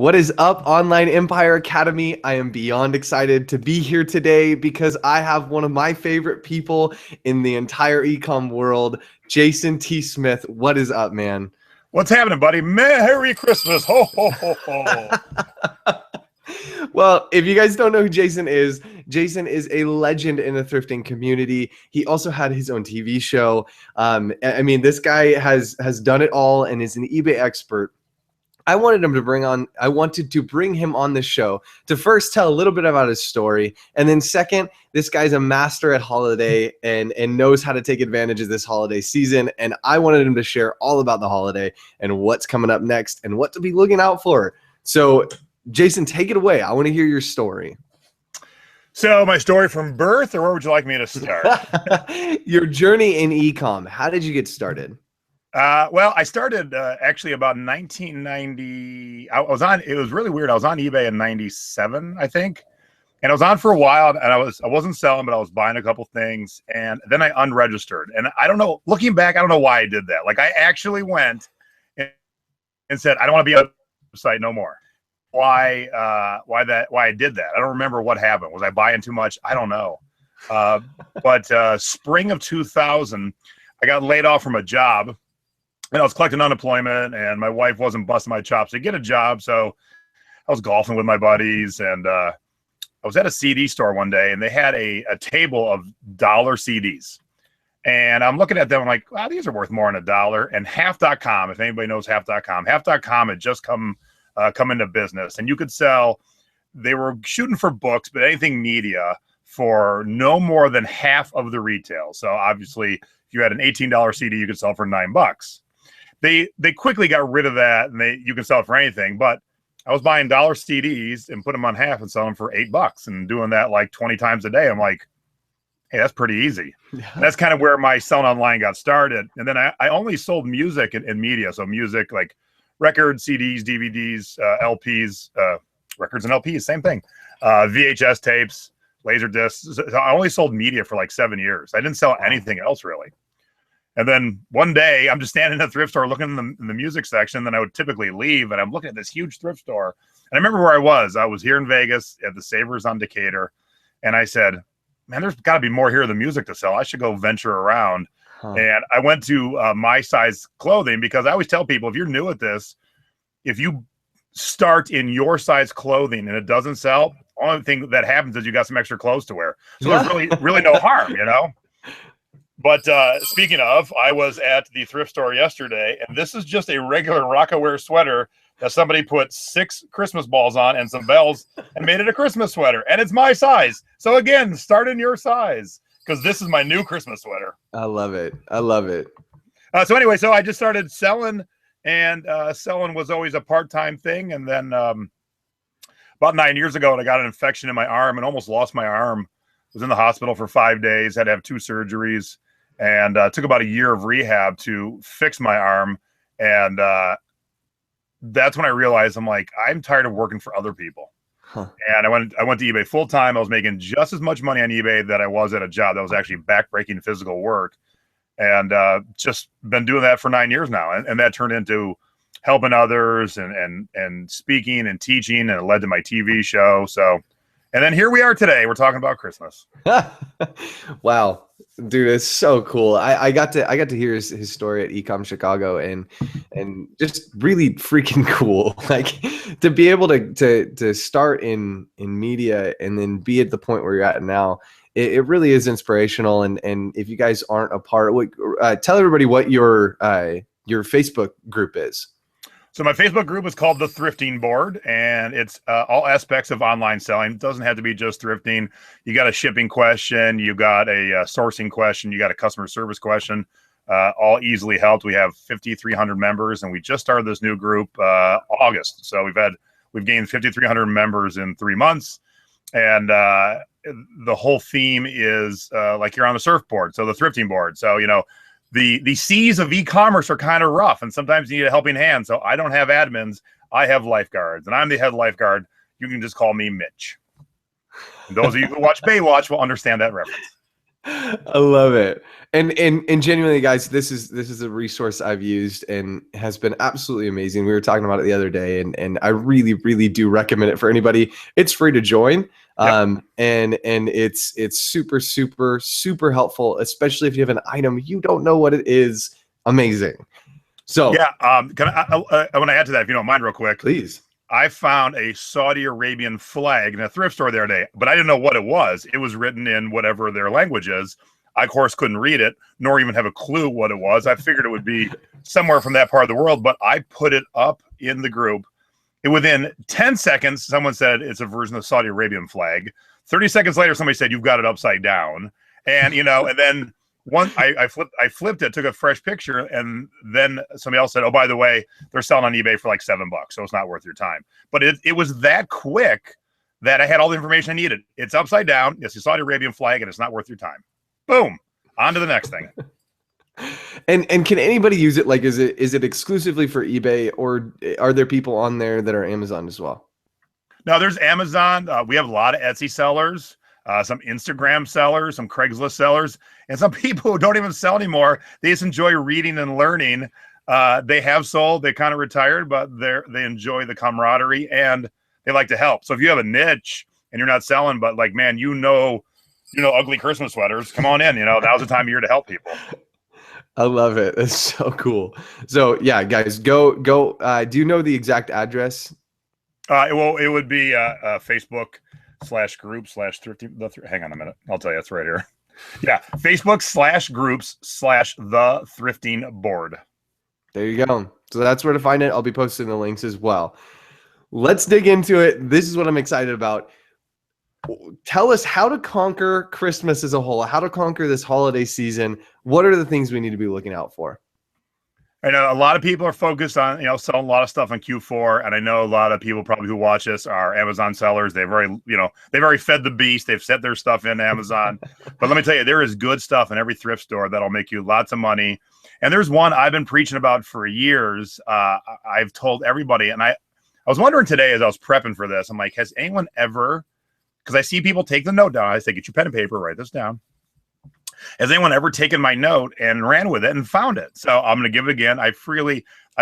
What is up, Online Empire Academy? I am beyond excited to be here today because I have one of my favorite people in the entire ecom world, Jason T. Smith. What is up, man? What's happening, buddy? Merry Christmas. Ho, ho, ho, ho. Well, if you guys don't know who Jason is a legend in the thrifting community. He also had his own TV show. I mean, this guy has done it all and is an eBay expert. I wanted to bring him on the show to first tell a little bit about his story. And then second, this guy's a master at holiday and knows how to take advantage of this holiday season. And I wanted him to share all about the holiday and what's coming up next and what to be looking out for. So Jason, take it away. I want to hear your story. So my story from birth, or where would you like me to start? Your journey in ecom. How did you get started? Well, I started actually about 1990. It was really weird. I was on eBay in 97, I think. And I was on for a while, and I wasn't selling, but I was buying a couple things. And then I unregistered. And I don't know, looking back, I don't know why I did that. Like, I actually went and said, I don't want to be on the site no more. Why I did that? I don't remember what happened. Was I buying too much? I don't know. But spring of 2000, I got laid off from a job. And I was collecting unemployment, and my wife wasn't busting my chops to get a job. So I was golfing with my buddies, and I was at a CD store one day, and they had a table of dollar CDs. And I'm looking at them, I'm like, wow, these are worth more than $1. And half.com, if anybody knows half.com had just come into business. And you could sell, they were shooting for books, but anything media for no more than half of the retail. So obviously, if you had an $18 CD, you could sell for $9. They quickly got rid of that, and you can sell it for anything. But I was buying dollar CDs and put them on half and selling them for $8 and doing that like 20 times a day. I'm like, hey, that's pretty easy. Yeah. That's kind of where my selling online got started. And then I only sold music and media. So music like records, CDs, DVDs, LPs, records and LPs, same thing. VHS tapes, laser discs. So I only sold media for like 7 years. I didn't sell anything else really. And then one day I'm just standing in a thrift store looking in the music section. Then I would typically leave, and I'm looking at this huge thrift store. And I remember where I was. I was here in Vegas at the Savers on Decatur. And I said, man, there's got to be more here than music to sell. I should go venture around. Huh. And I went to my size clothing, because I always tell people, if you're new at this, if you start in your size clothing and it doesn't sell, only thing that happens is you got some extra clothes to wear. So there's really no harm, you know? But speaking of, I was at the thrift store yesterday, and this is just a regular Rockaware sweater that somebody put 6 Christmas balls on and some bells and made it a Christmas sweater. And it's my size. So again, start in your size, because this is my new Christmas sweater. I love it. I love it. So anyway, so I just started selling, and selling was always a part-time thing. And then about 9 years ago, I got an infection in my arm and almost lost my arm. Was in the hospital for 5 days, had to have 2 surgeries. And took about a year of rehab to fix my arm. And that's when I realized, I'm like, I'm tired of working for other people. Huh. And I went to eBay full time. I was making just as much money on eBay that I was at a job that was actually backbreaking physical work. And just been doing that for 9 years now. And that turned into helping others and speaking and teaching, and it led to my TV show. So, and then here we are today. We're talking about Christmas. Wow. Dude, it's so cool. I got to hear his story at Ecom Chicago, and just really freaking cool. Like, to be able to start in media and then be at the point where you're at now, it really is inspirational. And if you guys aren't a part, tell everybody what your Facebook group is. So my Facebook group is called the Thrifting Board, and it's all aspects of online selling. It doesn't have to be just thrifting. You got a shipping question, you got a sourcing question, you got a customer service question, all easily helped. We have 5,300 members, and we just started this new group August. So we've gained 5,300 members in 3 months, and the whole theme is like you're on the surfboard, so the thrifting board. So, you know, the seas of e-commerce are kind of rough, and sometimes you need a helping hand. So I don't have admins. I have lifeguards, and I'm the head lifeguard. You can just call me Mitch. And those of you who watch Baywatch will understand that reference. I love it. And genuinely, guys, this is a resource I've used and has been absolutely amazing. We were talking about it the other day, and I really, really do recommend it for anybody. It's free to join. Yep. And it's super, super, super helpful, especially if you have an item you don't know what it is. Amazing. So Yeah. I want to add to that, if you don't mind, real quick. please. I found a Saudi Arabian flag in a thrift store the other day, but I didn't know what it was. It was written in whatever their language is. I, of course, couldn't read it, nor even have a clue what it was. I figured it would be somewhere from that part of the world, but I put it up in the group. And within 10 seconds, someone said it's a version of the Saudi Arabian flag. 30 seconds later, somebody said, you've got it upside down. And, and then I flipped it, took a fresh picture, and then somebody else said, oh, by the way, they're selling on eBay for like $7, so it's not worth your time. But it was that quick that I had all the information I needed. It's upside down, it's a Saudi Arabian flag, and it's not worth your time. Boom. On to the next thing. And can anybody use it? Like, is it exclusively for eBay, or are there people on there that are Amazon as well? No, there's Amazon. We have a lot of Etsy sellers, some Instagram sellers, some Craigslist sellers, and some people who don't even sell anymore. They just enjoy reading and learning. They have sold, they kind of retired, but they enjoy the camaraderie and they like to help. So if you have a niche and you're not selling, but like, man, ugly Christmas sweaters, come on in. Now's the time of year to help people. I love it. That's so cool. So yeah, guys, go. Do you know the exact address? It would be Facebook/group/thrifting. Hang on a minute. I'll tell you. It's right here. Yeah. Facebook/groups/the thrifting board. There you go. So that's where to find it. I'll be posting the links as well. Let's dig into it. This is what I'm excited about. Tell us how to conquer Christmas as a whole, how to conquer this holiday season. What are the things we need to be looking out for? I know a lot of people are focused on, selling a lot of stuff in Q4. And I know a lot of people probably who watch this are Amazon sellers. They've already fed the beast. They've set their stuff in Amazon. But let me tell you, there is good stuff in every thrift store that'll make you lots of money. And there's one I've been preaching about for years. I've told everybody, and I was wondering today as I was prepping for this, I'm like, has anyone ever, because I see people take the note down. I say, get your pen and paper, write this down. Has anyone ever taken my note and ran with it and found it? So I'm going to give it again. I've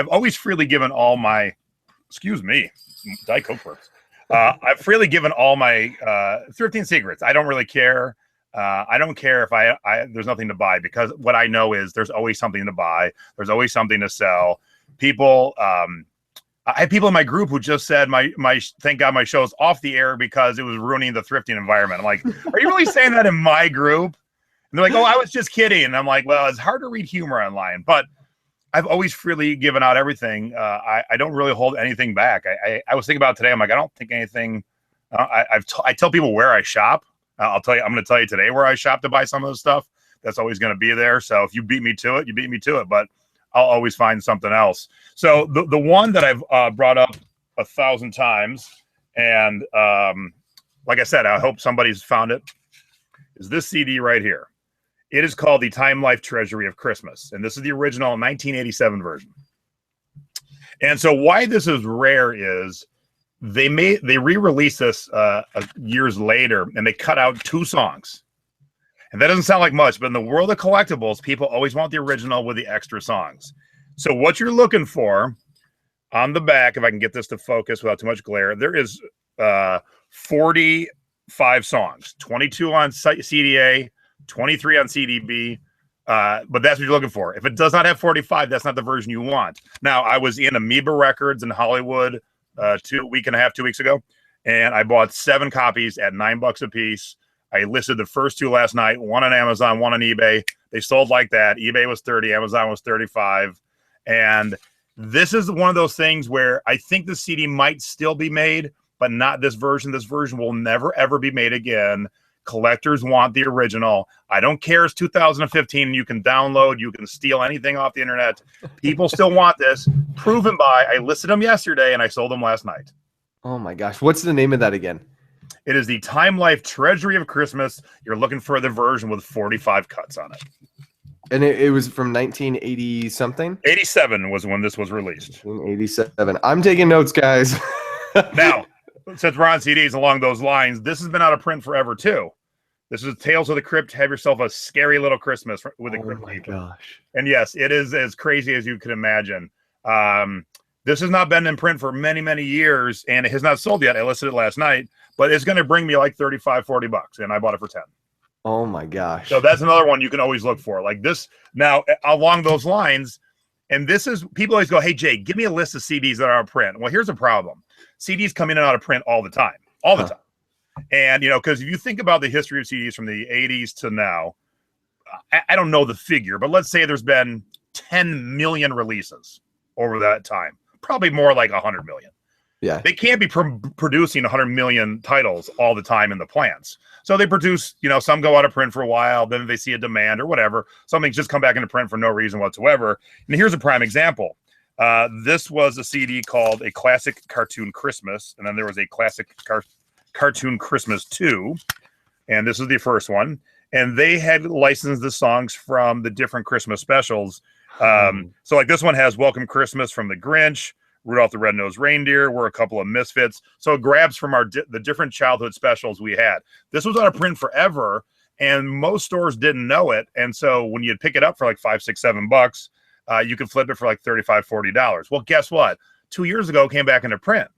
always freely given all my, Diet Coke works. I've freely given all my thrifting secrets. I don't really care. I don't care if there's nothing to buy, because what I know is there's always something to buy. There's always something to sell. People, I had people in my group who just said thank God my show's off the air because it was ruining the thrifting environment. I'm like, are you really saying that in my group? And they're like, oh, I was just kidding. And I'm like, well, it's hard to read humor online, but I've always freely given out everything. I don't really hold anything back. I was thinking about it today. I'm like, I don't think anything. I tell people where I shop. I'm going to tell you today where I shop to buy some of the stuff. That's always going to be there. So if you beat me to it, you beat me to it. But I'll always find something else. So the one that I've brought up 1,000 times, and like I said, I hope somebody's found it, is this CD right here. It is called the Time Life Treasury of Christmas, and this is the original 1987 version. And so why this is rare is they re-released this years later, and they cut out 2 songs. And that doesn't sound like much, but in the world of collectibles, people always want the original with the extra songs. So what you're looking for on the back, if I can get this to focus without too much glare, there is 45 songs, 22 on CDA, 23 on CDB, but that's what you're looking for. If it does not have 45, that's not the version you want. Now, I was in Amoeba Records in Hollywood 2 weeks ago, and I bought 7 copies at $9 a piece. I listed the first 2 last night, one on Amazon, one on eBay. They sold like that. eBay was 30, Amazon was 35. And this is one of those things where I think the CD might still be made, but not this version. This version will never, ever be made again. Collectors want the original. I don't care. It's 2015. You can download. You can steal anything off the internet. People still want this. Proven by, I listed them yesterday and I sold them last night. Oh my gosh. What's the name of that again? It is the Time Life Treasury of Christmas. You're looking for the version with 45 cuts on it. And it was from 1980 something? 87 was when this was released. 87. I'm taking notes, guys. Now, since we're on CDs along those lines, this has been out of print forever too. This is Tales of the Crypt. Have yourself a scary little Christmas with a crypt. Oh my gosh. And yes, it is as crazy as you could imagine. This has not been in print for many, many years, and it has not sold yet. I listed it last night, but it's going to bring me like 35, 40 bucks, and I bought it for 10. Oh my gosh. So that's another one you can always look for. Like this, now along those lines, and this is, people always go, hey, Jay, give me a list of CDs that are out of print. Well, here's a problem. CDs come in and out of print all the time, And, because if you think about the history of CDs from the 80s to now, I don't know the figure, but let's say there's been 10 million releases over that time. Probably more like 100 million. Yeah. They can't be producing 100 million titles all the time in the plants. So they produce, some go out of print for a while, then they see a demand or whatever. Something's just come back into print for no reason whatsoever. And here's a prime example. This was a CD called A Classic Cartoon Christmas. And then there was a Classic Cartoon Christmas 2. And this is the first one. And they had licensed the songs from the different Christmas specials. So like this one has Welcome Christmas from the Grinch, Rudolph the Red-Nosed Reindeer, We're a Couple of Misfits. So it grabs from the different childhood specials we had. This was out of print forever, and most stores didn't know it. And so when you'd pick it up for like $5, $6, $7, you could flip it for like $35, $40. Well, guess what? 2 years ago, it came back into print.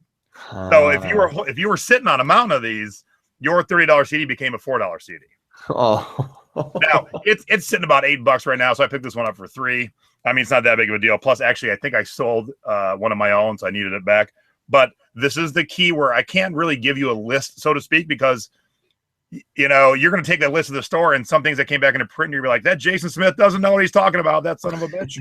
So if you were sitting on a mountain of these, your $30 CD became a $4 CD. Oh. Now it's sitting about $8 right now, so I picked this one up for $3. I mean, it's not that big of a deal. Plus, actually, I think I sold one of my own, so I needed it back. But this is the key where I can't really give you a list, so to speak, because you're going to take that list to the store, and some things that came back into print, and you're like, that Jason Smith doesn't know what he's talking about. That son of a bitch.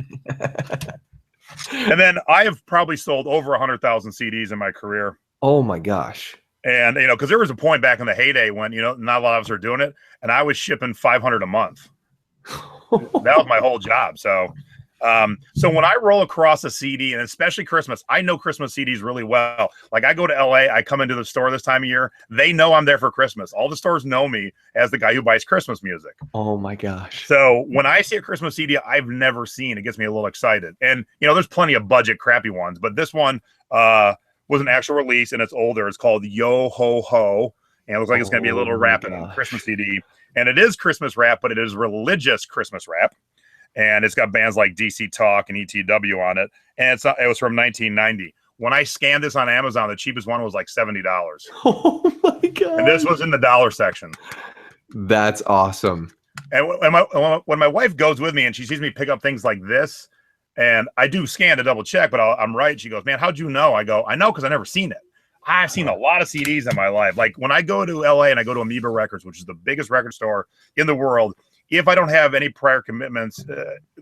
And then I have probably sold over 100,000 CDs in my career. Oh my gosh. And, because there was a point back in the heyday when, not a lot of us are doing it, and I was shipping 500 a month. That was my whole job. So when I roll across a CD, and especially Christmas, I know Christmas CDs really well. Like I go to LA, I come into the store this time of year. They know I'm there for Christmas. All the stores know me as the guy who buys Christmas music. Oh my gosh. So when I see a Christmas CD I've never seen, it gets me a little excited. And, there's plenty of budget crappy ones, but this one was an actual release, and it's older. It's called Yo Ho Ho. And it looks like it's going to be a little rapping Christmas CD. And it is Christmas rap, but it is religious Christmas rap. And it's got bands like DC Talk and ETW on it. And it was from 1990. When I scanned this on Amazon, the cheapest one was like $70. Oh my God. And this was in the dollar section. That's awesome. And when my wife goes with me and she sees me pick up things like this, and I do scan to double check, but I'm right. She goes, man, how'd you know? I go, I know because I've never seen it. I've seen a lot of CDs in my life. Like when I go to LA and I go to Amoeba Records, which is the biggest record store in the world, if I don't have any prior commitments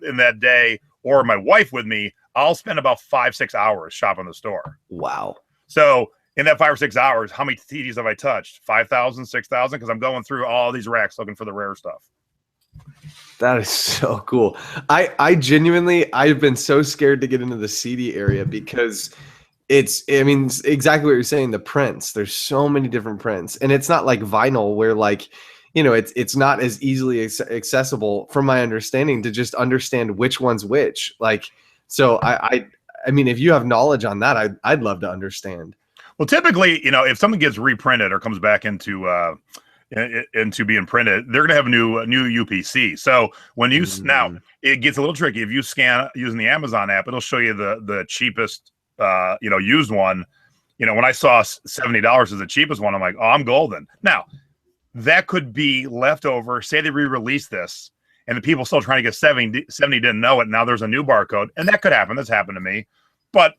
in that day or my wife with me, I'll spend about 5-6 hours shopping the store. Wow. So in that 5 or 6 hours, how many CDs have I touched? 5,000, 6,000? Because I'm going through all these racks looking for the rare stuff. That is so cool. I've been so scared to get into the CD area because it's exactly what you're saying. The prints, there's so many different prints, and it's not like vinyl where it's not as easily accessible from my understanding to just understand which one's which. So I mean, if you have knowledge on that, I'd love to understand. Well, typically, if something gets reprinted or comes back into being printed, they're going to have a new UPC. So when you now it gets a little tricky. If you scan using the Amazon app, it'll show you the cheapest used one. When I saw $70 as the cheapest one, I'm like, oh, I'm golden. Now that could be leftover. Say they re-release this and the people still trying to get 70 didn't know it. Now there's a new barcode, and that could happen. That's happened to me, but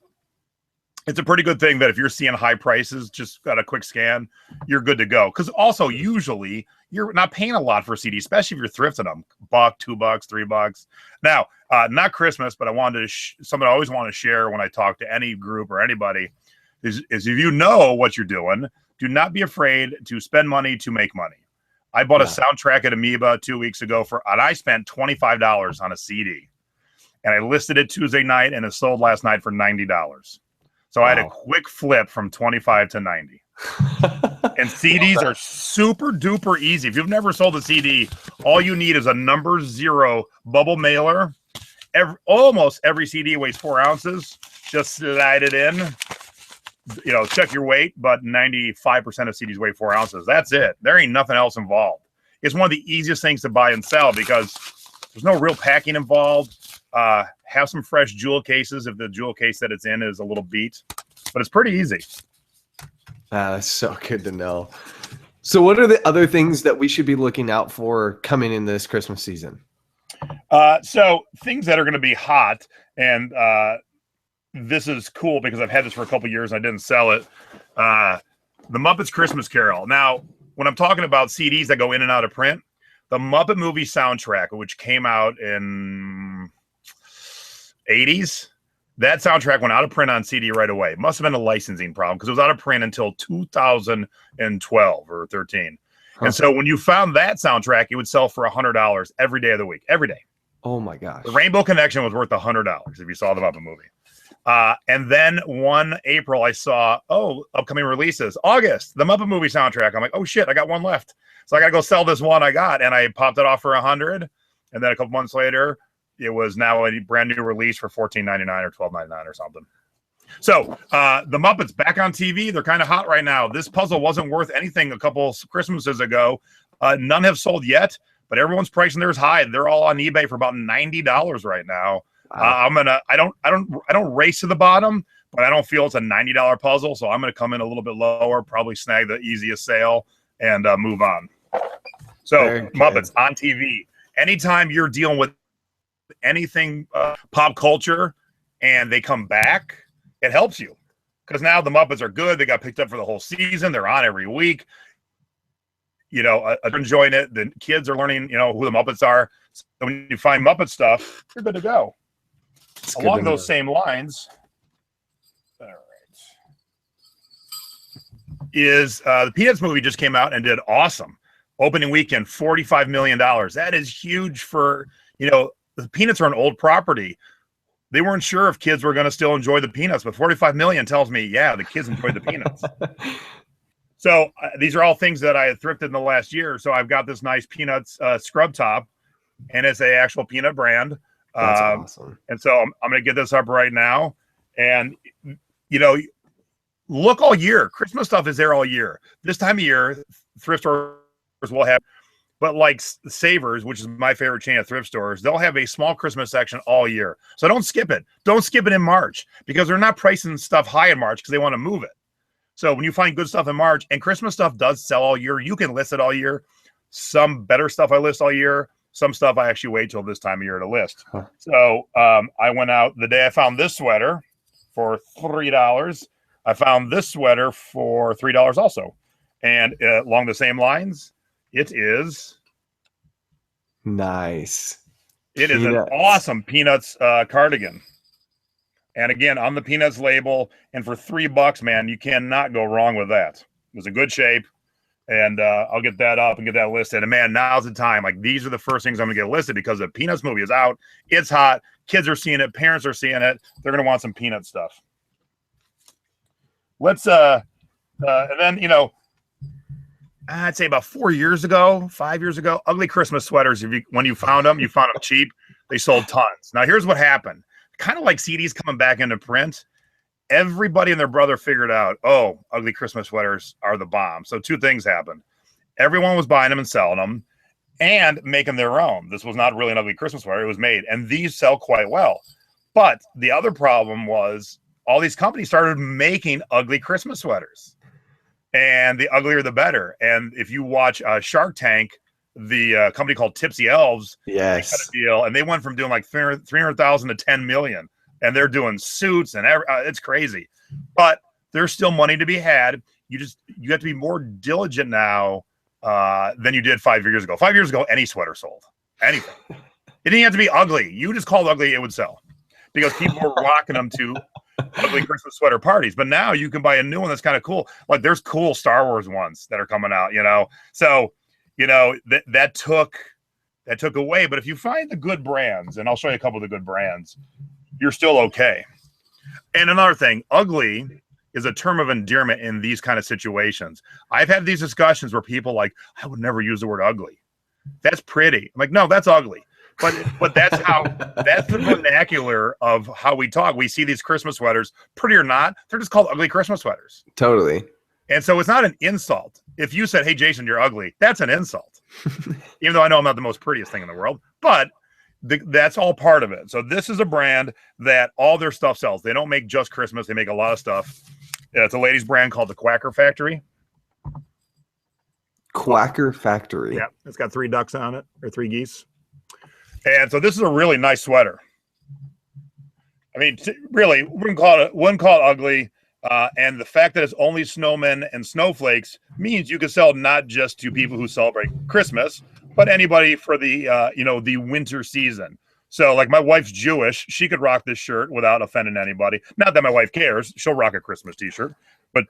it's a pretty good thing that if you're seeing high prices, just got a quick scan, you're good to go. Because also usually you're not paying a lot for a CD, especially if you're thrifting them, $1, $2, $3. Now, not Christmas, but I wanted to something I always want to share when I talk to any group or anybody is if you know what you're doing, do not be afraid to spend money to make money. I bought a soundtrack at Amoeba 2 weeks ago and I spent $25 on a CD, and I listed it Tuesday night, and it sold last night for $90. So I had a quick flip from 25 to 90. And CDs are super duper easy. If you've never sold a CD, all you need is a number 0 bubble mailer. Almost every CD weighs 4 ounces. Just slide it in. Check your weight, but 95% of CDs weigh 4 ounces. That's it. There ain't nothing else involved. it's one of the easiest things to buy and sell because there's no real packing involved. Have some fresh jewel cases if the jewel case that it's in is a little beat, but it's pretty easy. That's so good to know. So what are the other things that we should be looking out for coming in this Christmas season? So things that are going to be hot, and this is cool because I've had this for a couple years and I didn't sell it. The Muppets Christmas Carol. Now, when I'm talking about CDs that go in and out of print, the Muppet movie soundtrack, which came out in 80s, that soundtrack went out of print on CD right away. Must have been a licensing problem because it was out of print until 2012 or 13. Huh. And so when you found that soundtrack, it would sell for $100 every day of the week, every day. Oh my gosh. The Rainbow Connection was worth $100 if you saw the Muppet movie. And then one April, I saw, upcoming releases. August, the Muppet movie soundtrack. I'm like, oh shit, I got one left. So I got to go sell this one I got. And I popped it off for $100. And then a couple months later, it was now a brand new release for $14.99 or $12.99 or something. So the Muppets back on TV. They're kind of hot right now. This puzzle wasn't worth anything a couple Christmases ago. None have sold yet, but everyone's pricing theirs high. They're all on eBay for about $90 right now. Wow. I don't race to the bottom, but I don't feel it's a $90 puzzle. So I'm going to come in a little bit lower, probably snag the easiest sale and move on. So Muppets on TV. Anytime you're dealing with anything pop culture and they come back, it helps you because now the Muppets are good. They got picked up for the whole season. They're on every week. You know, enjoying it. The kids are learning, you know, who the Muppets are. So when you find Muppet stuff, you're good to go. It's along those same lines, all right, is the Peanuts movie just came out and did awesome. Opening weekend, $45 million. That is huge for, you know, the Peanuts are an old property. They weren't sure if kids were going to still enjoy the Peanuts, but 45 million tells me, yeah, the kids enjoyed the Peanuts. So these are all things that I had thrifted in the last year. So I've got this nice Peanuts scrub top, and it's a actual peanut brand. That's awesome. And so I'm going to get this up right now. And, you know, look all year. Christmas stuff is there all year. This time of year, thrift stores will have, but like Savers, which is my favorite chain of thrift stores, they'll have a small Christmas section all year. So don't skip it. Don't skip it in March because they're not pricing stuff high in March because they want to move it. So when you find good stuff in March, and Christmas stuff does sell all year, you can list it all year. Some better stuff I list all year. Some stuff I actually wait till this time of year to list. Huh. So I went out the day I found this sweater for $3. I found this sweater for $3 also. And along the same lines, it is nice. It is an awesome Peanuts cardigan. And again, on the Peanuts label, and for $3, man, you cannot go wrong with that. It was a good shape. And I'll get that up and get that listed. And man, now's the time. Like, these are the first things I'm gonna get listed because the Peanuts movie is out. It's hot. Kids are seeing it. Parents are seeing it. They're gonna want some Peanut stuff. Let's and then, you know, I'd say about 5 years ago, ugly Christmas sweaters. When you found them cheap. They sold tons. Now here's what happened. Kind of like CDs coming back into print. Everybody and their brother figured out, oh, ugly Christmas sweaters are the bomb. So two things happened. Everyone was buying them and selling them and making their own. This was not really an ugly Christmas sweater. It was made. And these sell quite well. But the other problem was all these companies started making ugly Christmas sweaters. And the uglier, the better. And if you watch Shark Tank, the company called Tipsy Elves, yes, got a deal. And they went from doing like 300,000 to 10 million. And they're doing suits and it's crazy, but there's still money to be had. You have to be more diligent now than you did 5 years ago. 5 years ago, any sweater sold, anything. It didn't have to be ugly. You just called ugly, it would sell because people were rocking them to ugly Christmas sweater parties. But now you can buy a new one that's kind of cool. Like there's cool Star Wars ones that are coming out, you know? So, you know, that took away. But if you find the good brands, and I'll show you a couple of the good brands, you're still okay. And another thing, ugly is a term of endearment in these kind of situations. I've had these discussions where people like, I would never use the word ugly. That's pretty. I'm like, no, that's ugly. But that's the vernacular of how we talk. We see these Christmas sweaters, pretty or not, they're just called ugly Christmas sweaters. Totally. And so it's not an insult. If you said, hey, Jason, you're ugly, that's an insult. Even though I know I'm not the most prettiest thing in the world, but that's all part of it. So this is a brand that all their stuff sells. They don't make just Christmas. They make a lot of stuff. It's a ladies brand called the Quacker Factory. Quacker Factory. Yeah, it's got 3 ducks on it, or 3 geese. And so this is a really nice sweater. I mean, really, wouldn't call it ugly. And the fact that it's only snowmen and snowflakes means you can sell not just to people who celebrate Christmas, but anybody for the the winter season. So like my wife's Jewish, she could rock this shirt without offending anybody. Not that my wife cares. She'll rock a Christmas t-shirt, but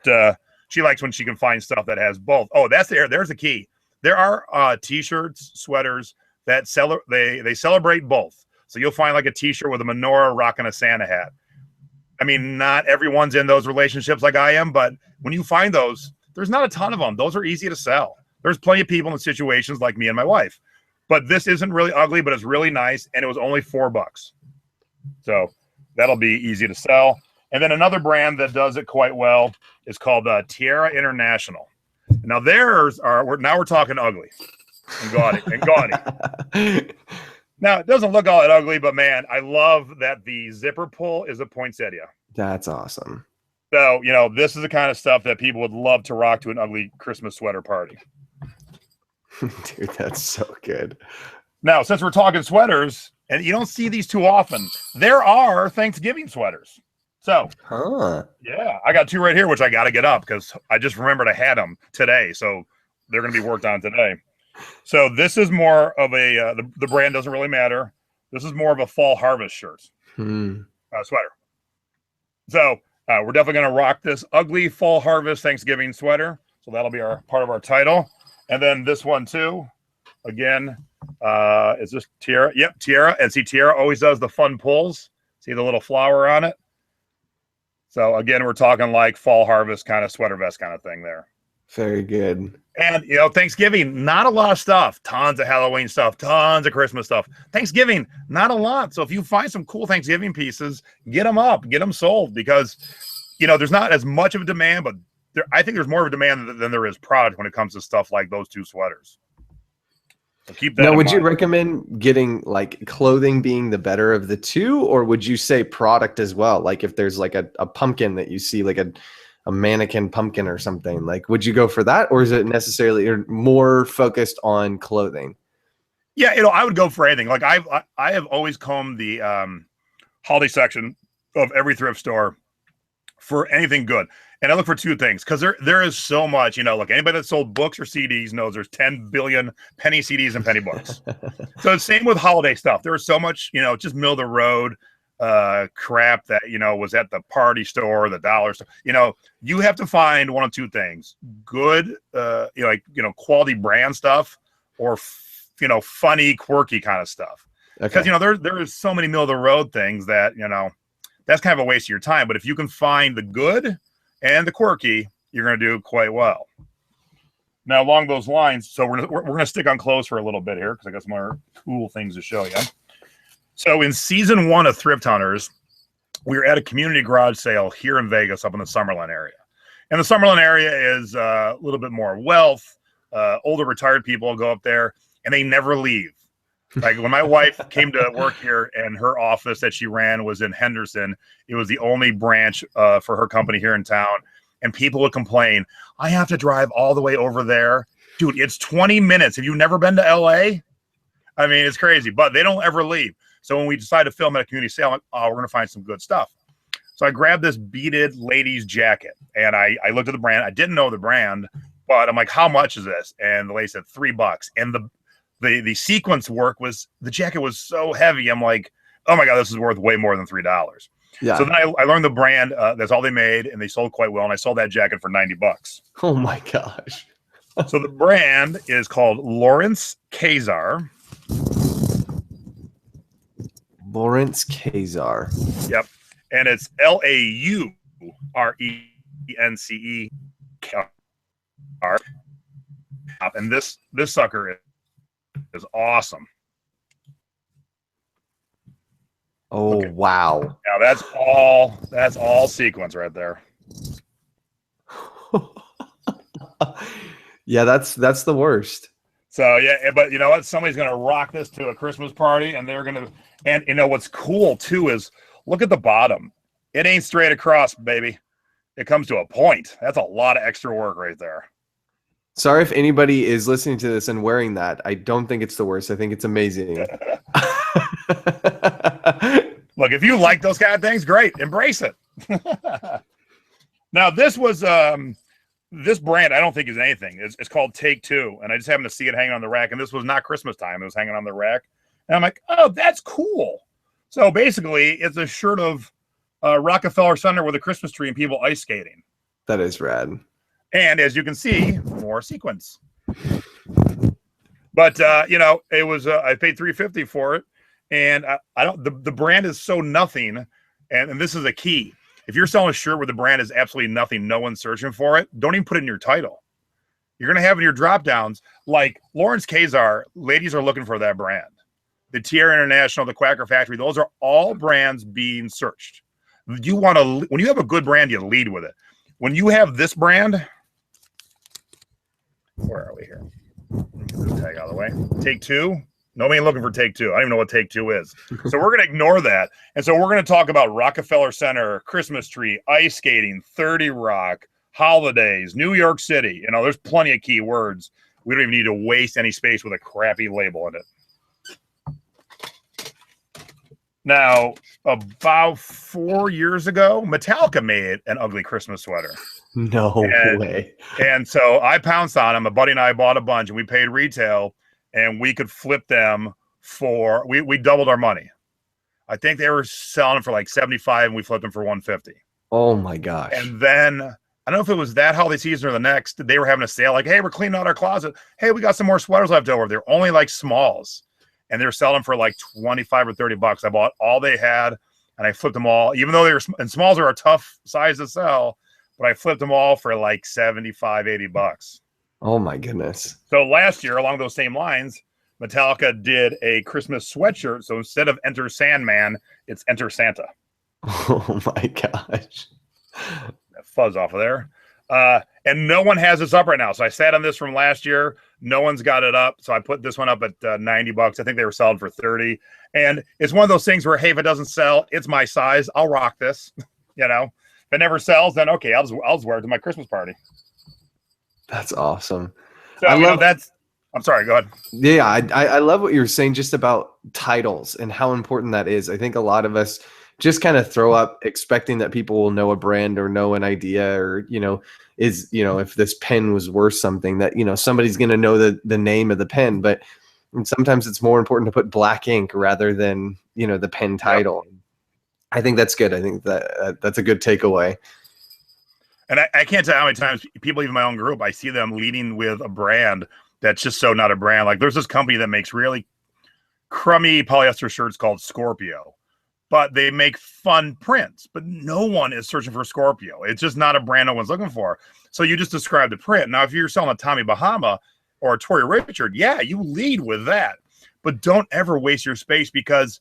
she likes when she can find stuff that has both. Oh, there's the key. There are t-shirts, sweaters that they celebrate both. So you'll find like a t-shirt with a menorah rocking a Santa hat. I mean, not everyone's in those relationships like I am, but when you find those, there's not a ton of them. Those are easy to sell. There's plenty of people in situations like me and my wife. But this isn't really ugly, but it's really nice, and it was only $4. So that'll be easy to sell. And then another brand that does it quite well is called Tierra International. Now we're talking ugly and gaudy. Now, it doesn't look all that ugly, but man, I love that the zipper pull is a poinsettia. That's awesome. So, this is the kind of stuff that people would love to rock to an ugly Christmas sweater party. Dude, that's so good. Now, since we're talking sweaters, and you don't see these too often, there are Thanksgiving sweaters. So, yeah, I got 2 right here, which I got to get up because I just remembered I had them today. So they're going to be worked on today. So this is more of a, the brand doesn't really matter. This is more of a fall harvest shirt, sweater. So we're definitely going to rock this ugly fall harvest Thanksgiving sweater. So that'll be part of our title. And then this one too, again, is this Tierra? Yep, Tierra. And see, Tierra always does the fun pulls. See the little flower on it? So again, we're talking like fall harvest kind of sweater vest kind of thing there. Very good. And, Thanksgiving, not a lot of stuff. Tons of Halloween stuff, tons of Christmas stuff. Thanksgiving, not a lot. So if you find some cool Thanksgiving pieces, get them up, get them sold because, there's not as much of a demand, but I think there's more of a demand than there is product when it comes to stuff like those 2 sweaters. So keep that in mind. Would you recommend getting like clothing being the better of the 2, or would you say product as well? Like if there's like a pumpkin that you see, like a mannequin pumpkin or something, like would you go for that, or is it necessarily more focused on clothing? Yeah, I would go for anything. Like I have always combed the holiday section of every thrift store for anything good, and I look for 2 things because there is so much. Like anybody that sold books or CDs knows there's 10 billion penny CDs and penny books. So it's same with holiday stuff. There was so much, just middle of the road crap that was at the party store, the dollar store. You have to find one of 2 things: good quality brand stuff, or funny, quirky kind of stuff. Because there is so many middle of the road things that that's kind of a waste of your time. But if you can find the good and the quirky, you're going to do quite well. Now along those lines, so we're gonna stick on clothes for a little bit here because I got some more cool things to show you. So in season 1 of Thrift Hunters, we were at a community garage sale here in Vegas up in the Summerlin area. And the Summerlin area is a little bit more wealth. Older retired people go up there and they never leave. Like when my wife came to work here and her office that she ran was in Henderson, it was the only branch for her company here in town. And people would complain, I have to drive all the way over there. Dude, it's 20 minutes. Have you never been to LA? I mean, it's crazy, but they don't ever leave. So when we decided to film at a community sale, I'm like, we're going to find some good stuff. So I grabbed this beaded ladies jacket and I looked at the brand. I didn't know the brand, but I'm like, how much is this? And the lady said $3. And the sequence work was, the jacket was so heavy. I'm like, oh my God, this is worth way more than $3. Yeah. So then I learned the brand. That's all they made, and they sold quite well. And I sold that jacket for $90. Oh my gosh. So the brand is called Lawrence Kazar. Lawrence Kazar. Yep. And it's Laurence. And this sucker is awesome. Oh, okay. Wow. Now that's all sequence right there. Yeah, that's the worst. So yeah, but you know what? Somebody's gonna rock this to a Christmas party, and they're gonna. And you know what's cool too is look at the bottom. It ain't straight across, baby. It comes to a point. That's a lot of extra work right there. Sorry if anybody is listening to this and wearing that. I don't think it's the worst. I think it's amazing. Look, if you like those kind of things, great. Embrace it. Now, this was this brand I don't think is anything. It's called Take Two, and I just happened to see it hanging on the rack, and this was not Christmas time. It was hanging on the rack, and I'm like, oh, that's cool. So basically, it's a shirt of Rockefeller Center with a Christmas tree and people ice skating. That is rad. And as you can see, more sequins. But you know, it was I paid $350 for it, and I don't. The brand is so nothing, and this is a key. If you're selling a shirt where the brand is absolutely nothing, no one's searching for it, don't even put it in your title. You're going to have in your drop downs, like Lawrence Kazar, ladies are looking for that brand. The Tierra International, the Quacker Factory, those are all brands being searched. You want to, when you have a good brand, you lead with it. When you have this brand, where are we here? Tag out of the way. Take Two. Nobody ain't looking for Take Two. I don't even know what Take Two is. So we're going to ignore that. And so we're going to talk about Rockefeller Center, Christmas tree, ice skating, 30 Rock, holidays, New York City. You know, there's plenty of keywords. We don't even need to waste any space with a crappy label in it. Now, about 4 years ago, Metallica made an ugly Christmas sweater. No way. And so I pounced on them. A buddy and I bought a bunch, and we paid retail, and we could flip them for, we doubled our money. I think they were selling them for like 75, and we flipped them for 150. Oh my gosh. And then, I don't know if it was that holiday season or the next, they were having a sale like, hey, we're cleaning out our closet. Hey, we got some more sweaters left over. They're only like smalls. And they're selling for like 25 or 30 bucks. I bought all they had, and I flipped them all, even though they were, and smalls are a tough size to sell, but I flipped them all for like 75, 80 bucks. Oh my goodness. So last year, along those same lines, Metallica did a Christmas sweatshirt. So instead of Enter Sandman, it's Enter Santa. Oh my gosh. That fuzz off of there. And no one has this up right now. So I sat on this from last year. No one's got it up. So I put this one up at 90 bucks. I think they were selling for 30. And it's one of those things where, hey, if it doesn't sell, it's my size. I'll rock this. You know, if it never sells, then okay, I'll just wear it to my Christmas party. That's awesome. So I love that's. I'm sorry. Go ahead. Yeah, I love what you're saying just about titles and how important that is. I think a lot of us just kind of throw up expecting that people will know a brand or know an idea, or if this pen was worth something, that somebody's going to know the name of the pen. But sometimes it's more important to put black ink rather than the pen title. Yep. I think that's good. I think that's a good takeaway. And I can't tell how many times people, even my own group, I see them leading with a brand that's just so not a brand. Like there's this company that makes really crummy polyester shirts called Scorpio, but they make fun prints, but no one is searching for Scorpio. It's just not a brand no one's looking for. So you just described the print. Now, if you're selling a Tommy Bahama or a Tory Richard, yeah, you lead with that, but don't ever waste your space, because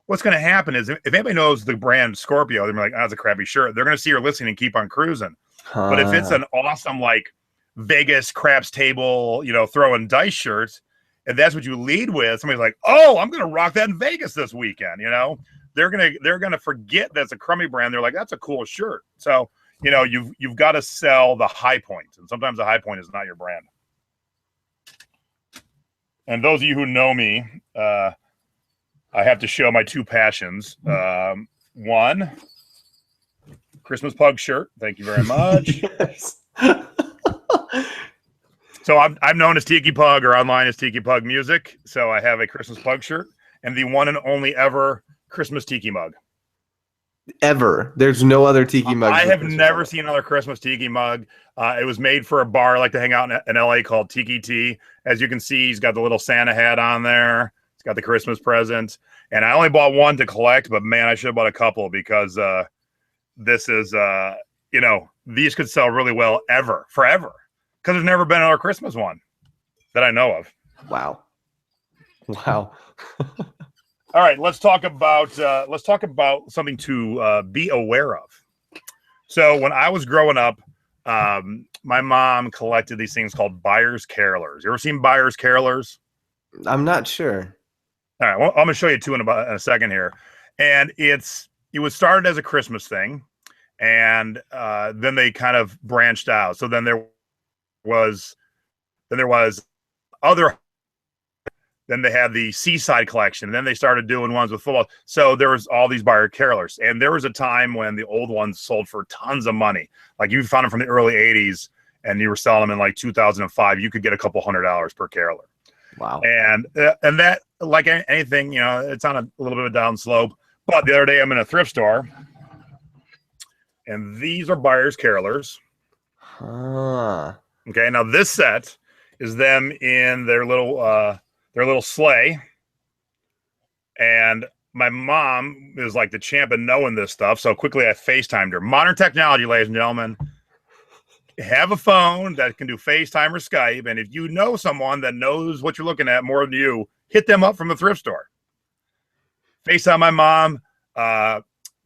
what's going to happen is if anybody knows the brand Scorpio, they're like, oh, that's a crappy shirt. They're going to see your listing and keep on cruising. But if it's an awesome, like Vegas craps table, throwing dice shirts, and that's what you lead with, somebody's like, oh, I'm going to rock that in Vegas this weekend. They're going to forget that's a crummy brand. They're like, that's a cool shirt. So, you've got to sell the high point. And sometimes the high point is not your brand. And those of you who know me, I have to show my two passions. One, Christmas Pug shirt. Thank you very much. Yes. So I'm known as Tiki Pug, or online as Tiki Pug Music. So I have a Christmas Pug shirt and the one and only ever Christmas Tiki mug. Ever. There's no other Tiki mug. I have never seen another Christmas Tiki mug. It was made for a bar I like to hang out in LA called Tiki Tea. As you can see, he's got the little Santa hat on there. He's got the Christmas present. And I only bought one to collect, but man, I should have bought a couple, because this is, these could sell really well forever. Because there's never been another Christmas one that I know of. Wow. All right, let's talk about something to be aware of. So when I was growing up, my mom collected these things called buyer's carolers. You ever seen buyer's carolers? I'm not sure. All right, well, I'm going to show you two in a second here. And it was started as a Christmas thing, and then they kind of branched out. So then there was other. Then they had the Seaside collection. And then they started doing ones with football. So there was all these buyer carolers. And there was a time when the old ones sold for tons of money. Like you found them from the early 80s and you were selling them in like 2005. You could get a couple $100 per caroler. Wow. And that, like anything, you know, it's on a little bit of a down slope. But the other day I'm in a thrift store. And these are buyer's carolers. Huh. Okay. Now this set is them in their little sleigh, and my mom is like the champ in knowing this stuff. So quickly I FaceTimed her. Modern technology, ladies and gentlemen. Have a phone that can do FaceTime or Skype, and if you know someone that knows what you're looking at more than you, hit them up from the thrift store. FaceTime my mom.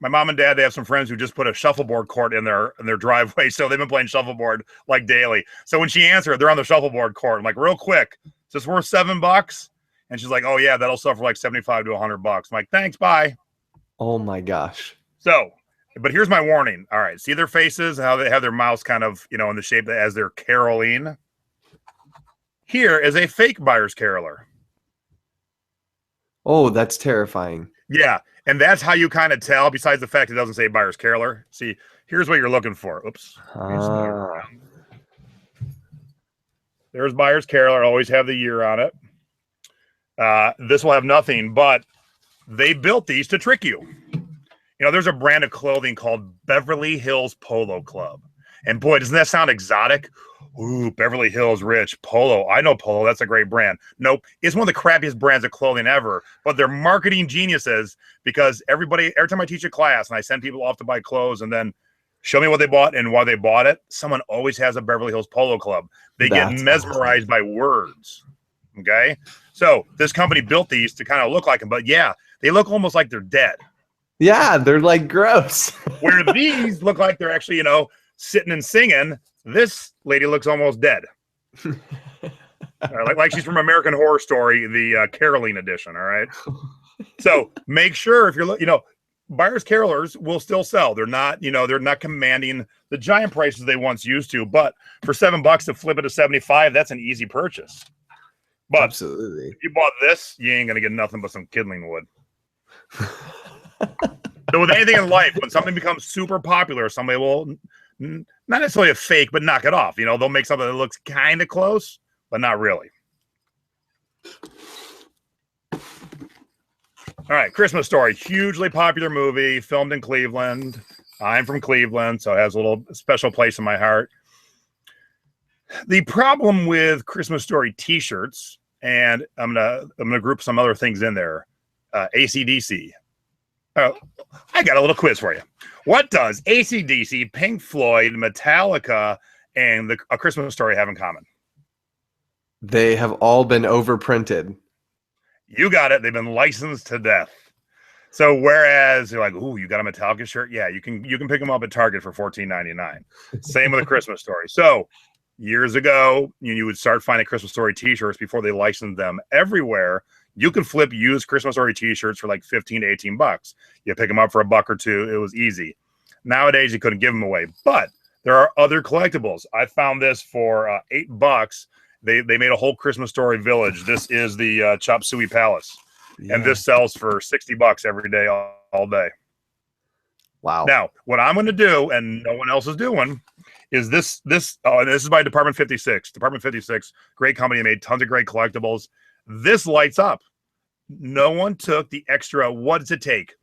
My mom and dad, they have some friends who just put a shuffleboard court in their driveway, so they've been playing shuffleboard like daily. So when she answered, they're on the shuffleboard court. I'm like, real quick, is this worth $7? And she's like, oh yeah, that'll sell for like 75 to $100. I'm like, thanks, bye. Oh my gosh. So, but here's my warning. All right, see their faces, how they have their mouths kind of, you know, in the shape that as they're caroling. Here is a fake buyer's caroler. Oh, that's terrifying. Yeah, and that's how you kind of tell, besides the fact it doesn't say buyer's caroler. See, here's what you're looking for. Oops. There's buyer's caroler. Always have the year on it. This will have nothing, but they built these to trick you. You know, there's a brand of clothing called Beverly Hills Polo Club. And boy, doesn't that sound exotic? Ooh, Beverly Hills Rich Polo. I know Polo. That's a great brand. Nope. It's one of the crappiest brands of clothing ever, but they're marketing geniuses because every time I teach a class and I send people off to buy clothes and then show me what they bought and why they bought it, someone always has a Beverly Hills Polo Club. They get mesmerized by words. Okay. So this company built these to kind of look like them, but yeah, they look almost like they're dead. Yeah, they're like gross. Where these look like they're actually, you know, sitting and singing. This lady looks almost dead. like she's from American Horror Story, the caroling edition. All right. So make sure if you're, you know, buyer's carolers will still sell. They're not, you know, they're not commanding the giant prices they once used to, but for $7 to flip it to 75, that's an easy purchase. But absolutely, if you bought this, you ain't gonna get nothing but some kindling wood. So with anything in life, when something becomes super popular, somebody will not necessarily a fake, but knock it off. You know, they'll make something that looks kind of close, but not really. All right, Christmas Story, hugely popular movie, filmed in Cleveland. I'm from Cleveland, so it has a little special place in my heart. The problem with Christmas Story T-shirts, and I'm gonna group some other things in there. AC/DC. Oh, I got a little quiz for you. What does AC/DC, Pink Floyd, Metallica, and A Christmas Story have in common? They have all been overprinted. You got it. They've been licensed to death. So whereas you're like, ooh, you got a Metallica shirt? Yeah, you can pick them up at Target for $14.99. Same with A Christmas Story. So years ago, you would start finding Christmas Story T-shirts before they licensed them everywhere. You could flip used Christmas Story T-shirts for like $15 to $18. You pick them up for $1 or $2. It was easy. Nowadays, you couldn't give them away. But there are other collectibles. I found this for $8. They made a whole Christmas Story village. This is the Chop Suey Palace. Yeah. And this sells for $60 every day, all day. Wow. Now, what I'm going to do, and no one else is doing, is this is by Department 56. Department 56, great company, made tons of great collectibles. This lights up. No one took the extra, what does it take?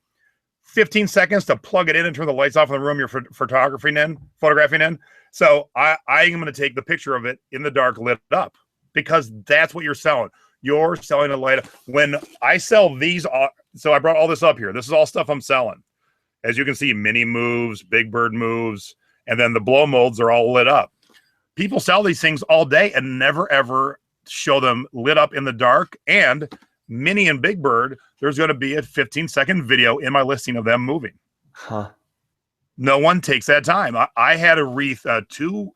15 seconds to plug it in and turn the lights off in the room you're photographing in. So I am going to take the picture of it in the dark, lit up, because that's what you're selling. You're selling a light up. When I sell these, so I brought all this up here. This is all stuff I'm selling. As you can see, mini moves, big bird moves, and then the blow molds are all lit up. People sell these things all day and never, ever show them lit up in the dark. And Mini and Big Bird, there's going to be a 15-second video in my listing of them moving. Huh. No one takes that time. I had a wreath, two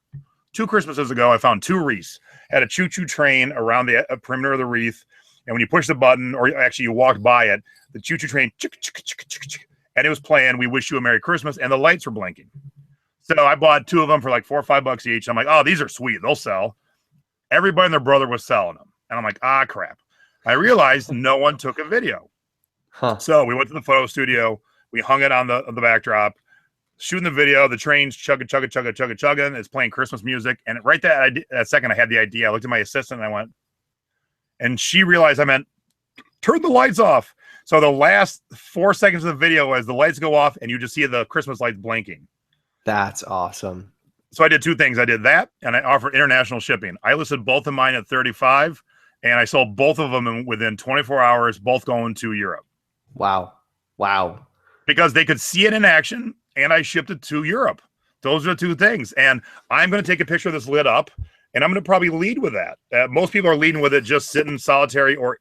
2 Christmases ago, I found 2 wreaths. Had a choo-choo train around the perimeter of the wreath, and when you push the button, or actually you walked by it, the choo-choo train, and it was playing "We Wish You a Merry Christmas," and the lights were blinking. So I bought 2 of them for like $4 or $5 each. I'm like, oh, these are sweet. They'll sell. Everybody and their brother was selling them. And I'm like, ah, crap. I realized no one took a video. So we went to the photo studio. We hung it on the backdrop, shooting the video. The train's chugging. It's playing Christmas music. And right that second, I had the idea. I looked at my assistant and I went, and she realized I meant, turn the lights off. So the last 4 seconds of the video as the lights go off and you just see the Christmas lights blinking. That's awesome. So I did 2 things. I did that, and I offered international shipping. I listed both of mine at $35, and I sold both of them within 24 hours, both going to Europe. Wow. Because they could see it in action, and I shipped it to Europe. Those are the 2 things. And I'm going to take a picture of this lit up, and I'm going to probably lead with that. Most people are leading with it just sitting solitary or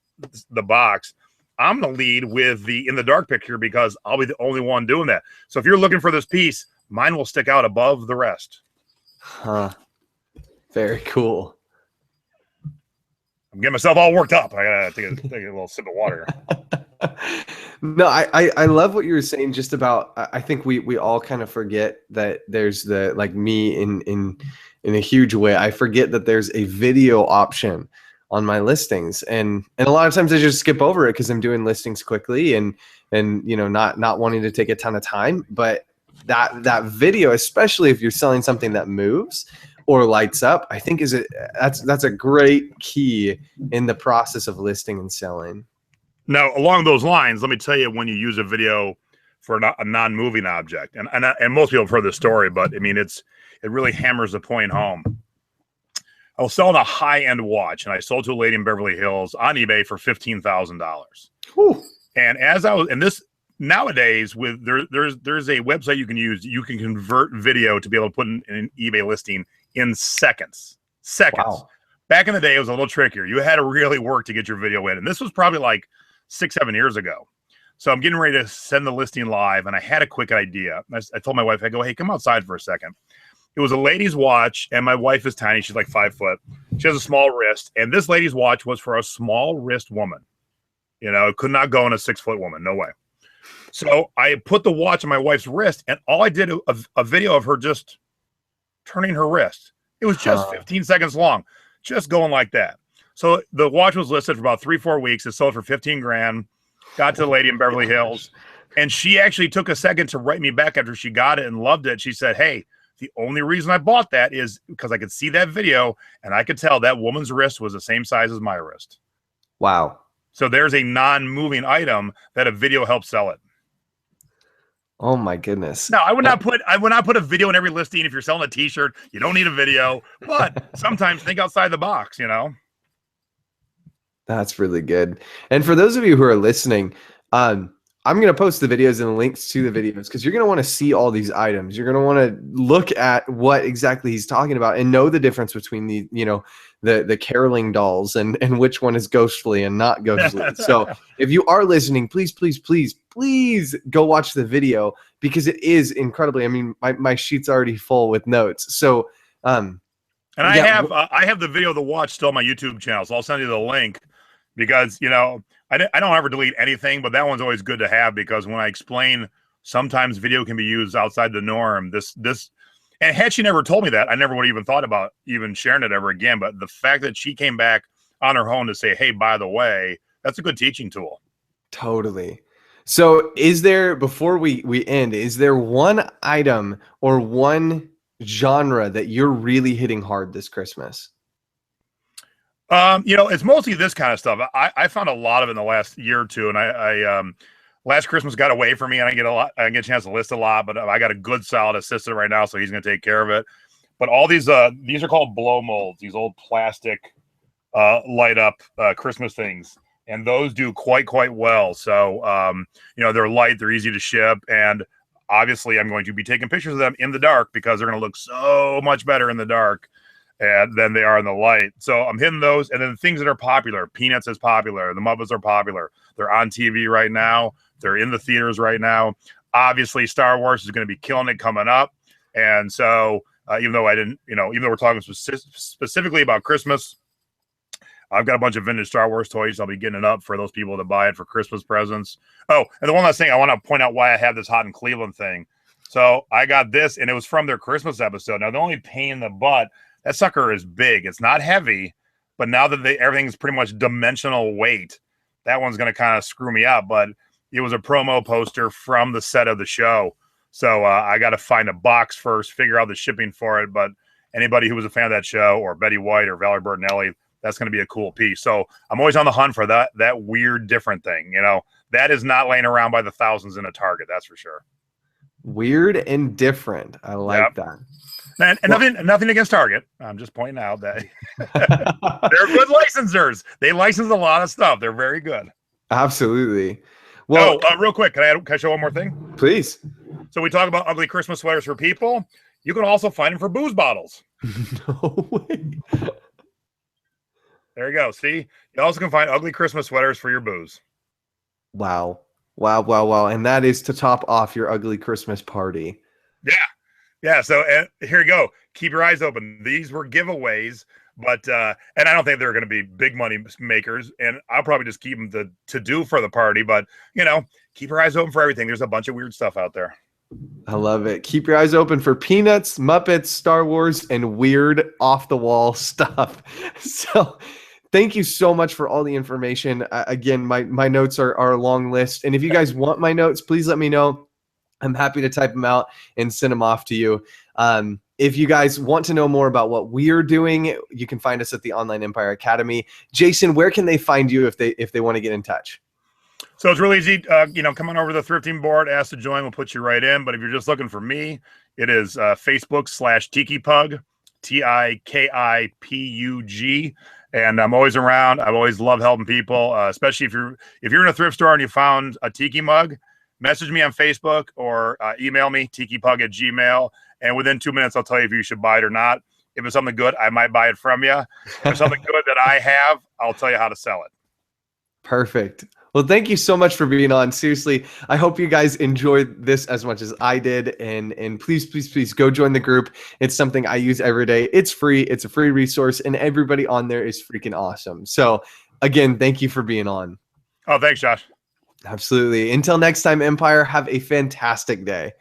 the box. I'm going to lead with the in the dark picture because I'll be the only one doing that. So if you're looking for this piece, mine will stick out above the rest. Very cool. I'm getting myself all worked up. I gotta take a little sip of water. No, I love what you were saying just about, I think we all kind of forget that there's the, like me in a huge way, I forget that there's a video option on my listings. And a lot of times I just skip over it because I'm doing listings quickly and you know, not wanting to take a ton of time. But that video, especially if you're selling something that moves or lights up, I think that's a great key in the process of listing and selling. Now, along those lines, let me tell you when you use a video for a non-moving object, and most people have heard this story, but I mean it really hammers the point home. I was selling a high-end watch, and I sold to a lady in Beverly Hills on eBay for $15,000. And as I was, and this nowadays with there's a website you can use. You can convert video to be able to put in an eBay listing in seconds. Wow. Back in the day, it was a little trickier. You had to really work to get your video in, and this was probably like 6-7 years ago. So I'm getting ready to send the listing live, and I had a quick idea. I told my wife, I go, hey, come outside for a second. It was a lady's watch, and my wife is tiny. She's like 5 foot. She has a small wrist, and this lady's watch was for a small wrist woman. You know, it could not go in a 6-foot woman. No way. So I put the watch on my wife's wrist, and all I did a video of her just turning her wrist. It was just 15 seconds long, just going like that. So the watch was listed for about 3-4 weeks. It sold for $15,000. Got to the lady in Beverly Hills, and she actually took a second to write me back after she got it and loved it. She said, hey, the only reason I bought that is because I could see that video, and I could tell that woman's wrist was the same size as my wrist. Wow. So there's a non-moving item that a video helps sell it. Oh my goodness. No, I would not put a video in every listing. If you're selling a t-shirt, you don't need a video, but sometimes think outside the box, you know? That's really good. And for those of you who are listening, I'm going to post the videos and the links to the videos because you're going to want to see all these items. You're going to want to look at what exactly he's talking about and know the difference between the, you know, the caroling dolls and which one is ghostly and not ghostly. So if you are listening, please go watch the video because it is incredibly, I mean, my sheet's already full with notes. So, and I have the video of the watch still on my YouTube channel. So I'll send you the link because, you know, I don't ever delete anything, but that one's always good to have because when I explain sometimes video can be used outside the norm, and had she never told me that, I never would have even thought about even sharing it ever again. But the fact that she came back on her own to say, hey, by the way, that's a good teaching tool. Totally. So is there, before we end, is there one item or one genre that you're really hitting hard this Christmas? You know, it's mostly this kind of stuff. I found a lot of it in the last year or two, and I last Christmas got away from me, and I get a chance to list a lot, but I got a good solid assistant right now, so he's going to take care of it. But all these are called blow molds, these old plastic light up Christmas things, and those do quite well. So you know, they're light, they're easy to ship, and obviously I'm going to be taking pictures of them in the dark because they're going to look so much better in the dark than they are in the light. So I'm hitting those, and then things that are popular. Peanuts is popular. The Muppets are popular. They're on TV right now. They're in the theaters right now. Obviously, Star Wars is going to be killing it coming up, and so even though I didn't, even though we're talking specifically about Christmas, I've got a bunch of vintage Star Wars toys. I'll be getting it up for those people to buy it for Christmas presents. Oh, and the one last thing, I want to point out why I have this Hot in Cleveland thing. So I got this, and it was from their Christmas episode. Now, the only pain in the butt, that sucker is big. It's not heavy, but now that everything's pretty much dimensional weight, that one's going to kind of screw me up. But it was a promo poster from the set of the show. So I got to find a box first, figure out the shipping for it. But anybody who was a fan of that show, or Betty White or Valerie Bertinelli, that's going to be a cool piece. So I'm always on the hunt for that weird, different thing. That is not laying around by the thousands in a Target. That's for sure. Weird and different. I like that. And nothing against Target. I'm just pointing out that they're good licensors. They license a lot of stuff. They're very good. Absolutely. Well, real quick, can I show one more thing? Please. So we talk about ugly Christmas sweaters for people. You can also find them for booze bottles. No way. There you go. See, you also can find ugly Christmas sweaters for your booze. Wow. And that is to top off your ugly Christmas party. Yeah. So here you go. Keep your eyes open. These were giveaways, but and I don't think they're going to be big money makers. And I'll probably just keep them to do for the party. But keep your eyes open for everything. There's a bunch of weird stuff out there. I love it. Keep your eyes open for Peanuts, Muppets, Star Wars, and weird off the wall stuff. So thank you so much for all the information. Again, my notes are a long list. And if you guys want my notes, please let me know. I'm happy to type them out and send them off to you. If you guys want to know more about what we're doing, you can find us at the Online Empire Academy. Jason, where can they find you if they want to get in touch? So it's really easy. Come on over to the thrifting board, ask to join. We'll put you right in. But if you're just looking for me, it is Facebook/TikiPug, TIKIPUG. And I'm always around. I've always loved helping people, especially if you're in a thrift store and you found a tiki mug, message me on Facebook or email me, tikipug@gmail.com. And within 2 minutes, I'll tell you if you should buy it or not. If it's something good, I might buy it from you. If it's something good that I have, I'll tell you how to sell it. Perfect. Well, thank you so much for being on. Seriously, I hope you guys enjoyed this as much as I did. And please go join the group. It's something I use every day. It's free. It's a free resource. And everybody on there is freaking awesome. So again, thank you for being on. Oh, thanks, Josh. Absolutely. Until next time, Empire, have a fantastic day.